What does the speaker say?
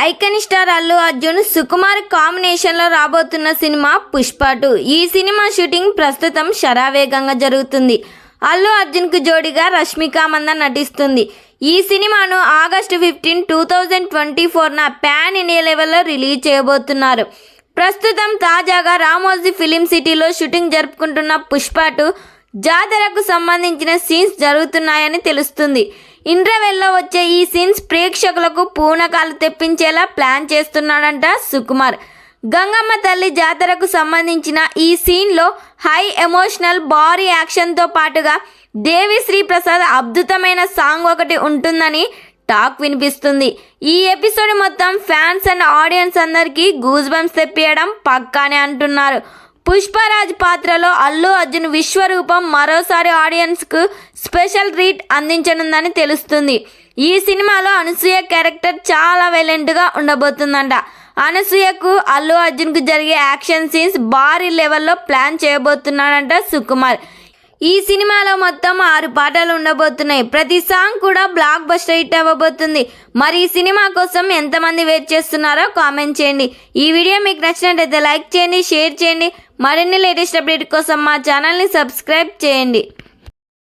Icon star Allu Arjun Sukumar combination లో రాబోతున్న cinema Pushpa 2. ఈ సినిమా షూటింగ్ ప్రస్తుతం శరవేగంగా జరుగుతుంది. అల్లు అర్జున్ కు జోడిగా రష్మిక మందన నటిస్తుంది. ఈ సినిమాను ఆగస్టు 15, 2024న పాన్ ఇండియా లెవెల్లో రిలీజ్ చేయబోతున్నారు. ప్రస్తుతం తాజాగా రామోజీ ఫిలిం సిటీలో షూటింగ్ జరుపుకుంటున్న పుష్ప 2 జాతరకు సంబంధించిన సీన్స్ జరుగుతున్నాయని తెలుస్తుంది. ఇంటర్వెల్లో వచ్చే ఈ సీన్స్ ప్రేక్షకులకు పూనకాలు తెప్పించేలా ప్లాన్ చేస్తున్నాడంట సుకుమార్. గంగమ్మ తల్లి జాతరకు సంబంధించిన ఈ సీన్లో హై ఎమోషనల్ భారీ యాక్షన్తో పాటుగా దేవిశ్రీ ప్రసాద్ అద్భుతమైన సాంగ్ ఒకటి ఉంటుందని టాక్ వినిపిస్తుంది. ఈ ఎపిసోడ్ మొత్తం ఫ్యాన్స్ అండ్ ఆడియన్స్ అందరికీ గూస్ బంప్స్ తెప్పియడం పక్కానే అంటున్నారు. పుష్పరాజ్ పాత్రలో అల్లు అర్జున్ విశ్వరూపం మరోసారి ఆడియన్స్కు స్పెషల్ ట్రీట్ అందించనుందని తెలుస్తుంది. ఈ సినిమాలో అనసూయ క్యారెక్టర్ చాలా వైలెంట్గా ఉండబోతుందంట. అనసూయకు అల్లు అర్జున్కు జరిగే యాక్షన్ సీన్స్ భారీ లెవెల్లో ప్లాన్ చేయబోతున్నాడంట సుకుమార్. ఈ సినిమాలో మొత్తం 6 పాటలు ఉండబోతున్నాయి. ప్రతి సాంగ్ కూడా బ్లాక్ బస్టర్ హిట్ అవ్వబోతుంది. మరి ఈ సినిమా కోసం ఎంతమంది వెయిట్ చేస్తున్నారో కామెంట్ చేయండి. ఈ వీడియో మీకు నచ్చినట్లయితే లైక్ చేయండి, షేర్ చేయండి. మరిన్ని లేటెస్ట్ అప్డేట్ కోసం మా ఛానల్ని సబ్స్క్రైబ్ చేయండి.